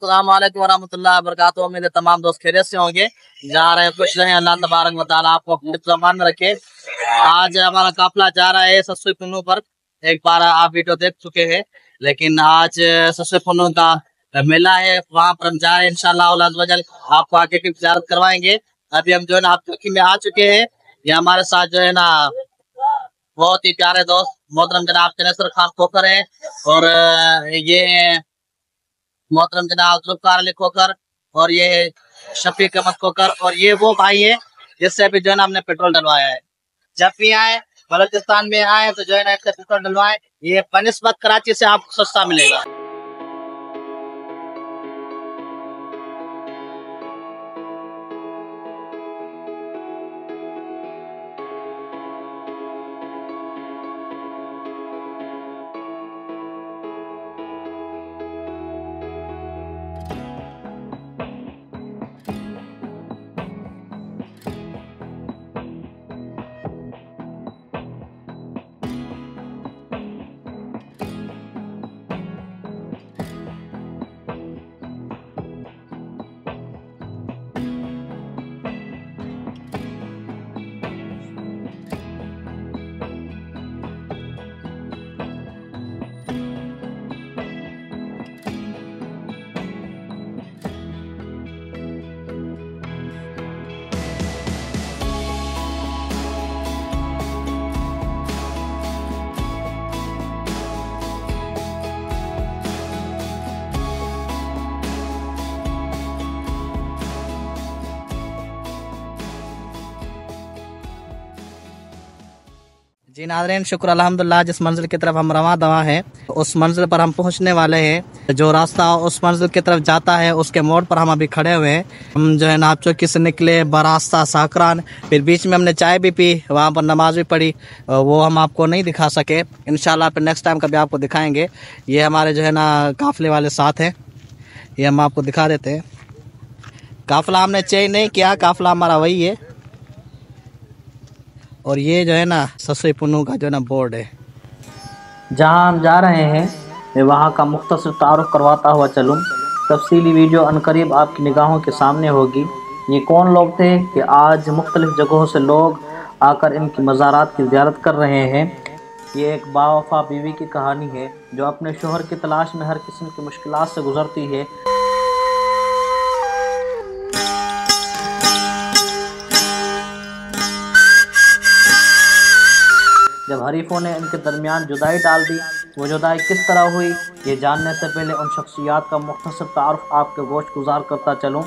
अस्सलाम वालेकुम वरहमतुल्लाहि वबरकातुहू। मेरे तमाम दोस्त खैरियत से होंगे, जा रहे हैं खुश रहें, अल्लाह तबारक व तआला आपको अपने ज़मान में रखे। आज हमारा काफिला जा रहा है सस्सुई पुन्नू पर। एक बार आप वीडियो देख चुके हैं, लेकिन आज सस्सुई पुन्नू का मेला है, वहाँ पर हम जा रहे हैं। इंशाअल्लाह अज़्ज़ वजल आपको आगे की ज़ियारत करवाएंगे। अभी हम जो है ना आप चौकी में आ चुके हैं। ये हमारे साथ जो है ना बहुत ही प्यारे दोस्त मोहतरम जनाब तनेसर खान खोकर है, और ये मोहतरम जनाब जुल्फ़कार अली खोकर, और ये शफीक अहमद खोकर, और ये वो भाई है जिससे अभी जो है ना हमने पेट्रोल डलवाया है। जब भी आए बलोचिस्तान में आए तो जो है ना इससे पेट्रोल डलवाएं, ये बनिस्बत कराची से आपको सस्ता मिलेगा। जी नाज़रीन, शुक्र अल्हम्दुलिल्लाह, जिस मंजिल की तरफ हम रवां दवा हैं उस मंजिल पर हम पहुंचने वाले हैं। जो रास्ता उस मंजिल की तरफ जाता है उसके मोड़ पर हम अभी खड़े हुए हैं। हम जो है ना आप चौकी से निकले बरास्ता साकरान, फिर बीच में हमने चाय भी पी, वहाँ पर नमाज भी पढ़ी, वो हम आपको नहीं दिखा सके। इंशाल्लाह फिर नेक्स्ट टाइम कभी आपको दिखाएँगे। ये हमारे जो है ना काफ़िले वाले साथ हैं, ये हम आपको दिखा देते हैं। काफ़िला हमने चेंज नहीं किया, काफ़िला हमारा वही है। और ये जो है ना सस्सुई पुन्नू का जो है ना बोर्ड है। जहाँ हम जा रहे हैं मैं वहाँ का मुख्तसर तारुफ करवाता हुआ चलूँ। तफसीली वीडियो अनकरीब आपकी निगाहों के सामने होगी। ये कौन लोग थे कि आज मुख्तलिफ़ जगहों से लोग आकर इनकी मज़ारात की ज़ियारत कर रहे हैं। ये एक बावफा बीवी की कहानी है जो अपने शोहर की तलाश में हर किस्म की मुश्किलात से गुज़रती है। जब हरीफों ने इनके दरमियान जुदाई डाल दी, वो जुदाई किस तरह हुई, ये जानने से पहले उन शख्सियात का मुख्तसर तारुफ आपके गोश गुजार करता चलूँ।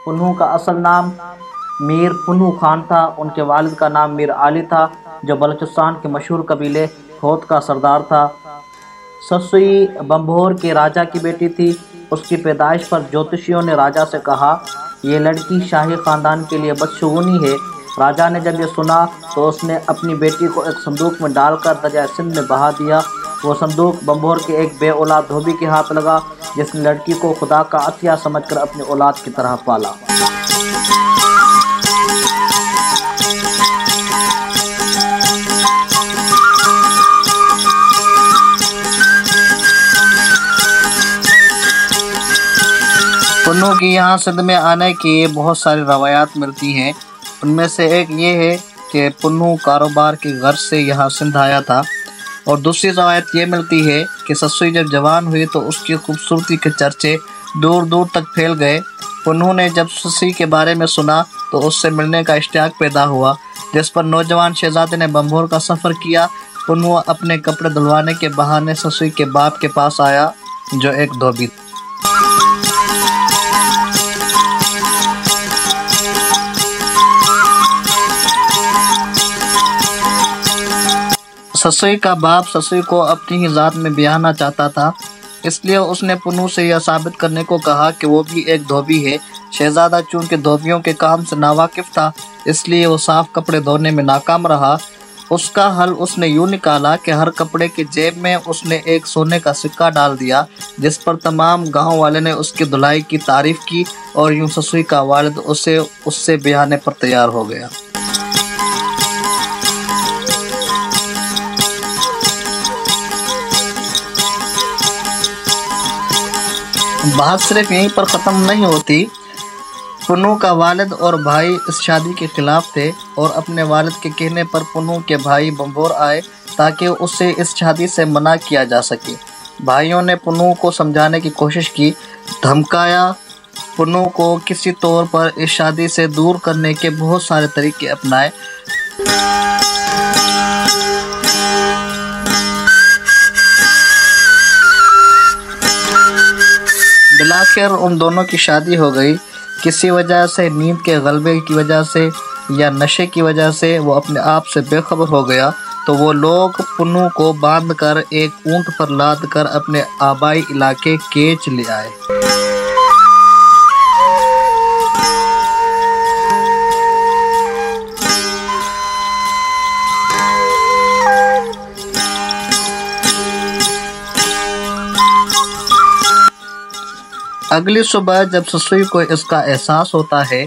पुन्नू का असल नाम मीर पुन्नू खान था। उनके वालिद का नाम मीर आली था, जो बलूचिस्तान के मशहूर कबीले होत का सरदार था। सस्सुई बम्भोर के राजा की बेटी थी। उसकी पैदाइश पर ज्योतिषियों ने राजा से कहा, ये लड़की शाही ख़ानदान के लिए बदशगुनी है। राजा ने जब ये सुना तो उसने अपनी बेटी को एक संदूक में डालकर दरिया सिंध में बहा दिया। वो संदूक बम्भोर के एक बे औलाद धोबी के हाथ लगा, जिसने लड़की को खुदा का अतिया समझकर अपनी औलाद की तरह पाला। पुन्नू की यहाँ सिंध में आने की बहुत सारी रवायात मिलती हैं। उनमें से एक ये है कि पुन्नू कारोबार की गर्ज से यहाँ सिंध आया था, और दूसरी रवायत ये मिलती है कि सस्सुई जब जवान हुई तो उसकी खूबसूरती के चर्चे दूर दूर तक फैल गए। पुन्नू ने जब सस्सुई के बारे में सुना तो उससे मिलने का इश्तियाक पैदा हुआ, जिस पर नौजवान शहजादे ने बम्भोर का सफ़र किया। पुन्नू अपने कपड़े धुलवाने के बहाने सस्सुई के बाप के पास आया, जो एक धोबी था। सस्सुई का बाप सस्सुई को अपनी ही ज़ात में ब्याहना चाहता था, इसलिए उसने पुन्नू से यह साबित करने को कहा कि वो भी एक धोबी है। शहजादा चूँकि धोबियों के काम से नावाकिफ़ था, इसलिए वो साफ़ कपड़े धोने में नाकाम रहा। उसका हल उसने यूँ निकाला कि हर कपड़े की जेब में उसने एक सोने का सिक्का डाल दिया, जिस पर तमाम गांव वाले ने उसकी धुलाई की तारीफ़ की, और यूँ सस्सुई का वालिद उससे ब्याहने पर तैयार हो गया। بات صرف یہیں پر ختم نہیں ہوتی۔ پنو کا والد اور بھائی اس شادی کے خلاف تھے اور اپنے والد کے کہنے پر پنو کے بھائی بمبھور آئے تاکہ اسے اس شادی سے منع کیا جا سکے۔ بھائیوں نے پنو کو سمجھانے کی کوشش کی، دھمکایا۔ پنو کو کسی طور پر اس شادی سے دور کرنے کے بہت سارے طریقے اپنائے۔ بالآخر ان دونوں کی شادی ہو گئی۔ کسی وجہ سے، نیند کے غلبے کی وجہ سے یا نشے کی وجہ سے وہ اپنے آپ سے بے خبر ہو گیا، تو وہ لوگ پنو کو باندھ کر ایک اونٹ پر لاد کر اپنے آبائی علاقے کیچ لے آئے۔ اگلی صبح جب سسوئی کو اس کا احساس ہوتا ہے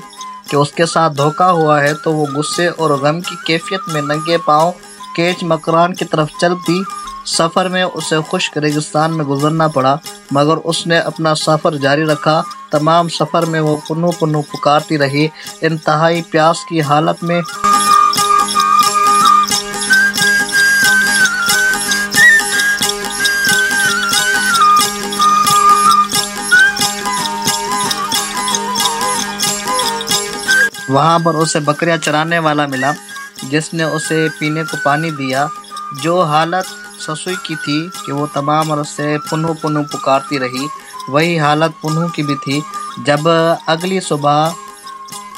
کہ اس کے ساتھ دھوکا ہوا ہے تو وہ غصے اور غم کی کیفیت میں ننگے پاؤں کیچ مکران کی طرف چل دی۔ سفر میں اسے خشک ریگستان میں گزرنا پڑا، مگر اس نے اپنا سفر جاری رکھا۔ تمام سفر میں وہ پنو پنو پکارتی رہی، انتہائی پیاس کی حالت میں۔ وہاں پر اسے بکریاں چرانے والا ملا جس نے اسے پینے کو پانی دیا۔ جو حالت سسوئی کی تھی کہ وہ تمام راستے پنو پنو پکارتی رہی، وہی حالت پنو کی بھی تھی۔ جب اگلی صبح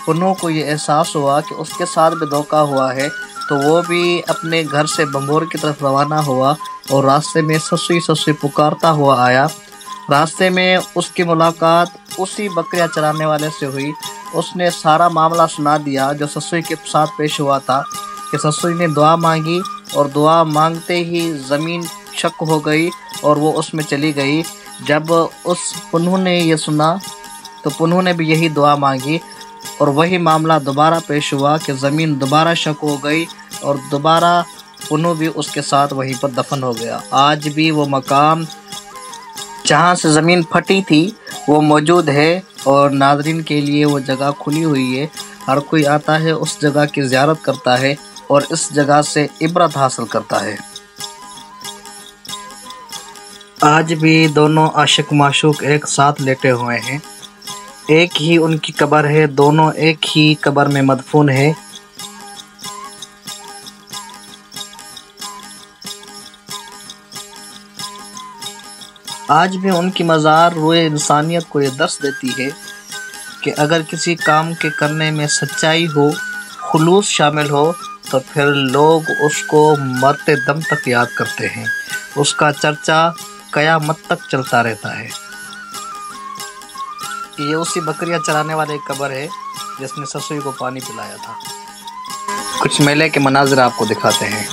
پنو کو یہ احساس ہوا کہ اس کے ساتھ بھی دھوکا ہوا ہے تو وہ بھی اپنے گھر سے بمبھور کی طرف روانہ ہوا اور راستے میں سسوئی سسوئی پکارتا ہوا آیا۔ راستے میں اس کی ملاقات اسی بکریاں چرانے والے سے ہوئی۔ اس نے سارا معاملہ سنا دیا جو سسوئی کے ساتھ پیش ہوا تھا، کہ سسوئی نے دعا مانگی اور دعا مانگتے ہی زمین شق ہو گئی اور وہ اس میں چلی گئی۔ جب اس پنو نے یہ سنا تو پنو نے بھی یہی دعا مانگی اور وہی معاملہ دوبارہ پیش ہوا کہ زمین دوبارہ شق ہو گئی اور دوبارہ پنو بھی اس کے ساتھ وہیں پر دفن ہو گیا۔ آج بھی وہ مقام جہاں سے زمین پھٹی تھی وہ موجود ہے اور ناظرین کے لیے وہ جگہ کھلی ہوئی ہے۔ ہر کوئی آتا ہے، اس جگہ کی زیارت کرتا ہے اور اس جگہ سے عبرت حاصل کرتا ہے۔ آج بھی دونوں عاشق معشوق ایک ساتھ لیٹے ہوئے ہیں، ایک ہی ان کی قبر ہے، دونوں ایک ہی قبر میں مدفون ہے۔ آج بھی ان کی مزار روئے انسانیت کو یہ درس دیتی ہے کہ اگر کسی کام کے کرنے میں سچائی ہو، خلوص شامل ہو، تو پھر لوگ اس کو مرتے دم تک یاد کرتے ہیں، اس کا چرچا قیامت تک چلتا رہتا ہے۔ یہ اسی بکریاں چرانے والے ایک قبر ہے جس نے سسوئی کو پانی پلایا تھا۔ کچھ میلے کے مناظر آپ کو دکھاتے ہیں۔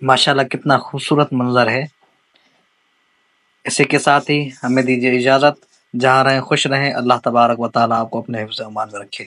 ماشاءاللہ کتنا خوبصورت منظر ہے۔ اسی کے ساتھ ہی ہمیں دیجیے اجازت، جہاں رہیں خوش رہیں، اللہ تبارک و تعالیٰ آپ کو اپنے حفظ و امان میں رکھے۔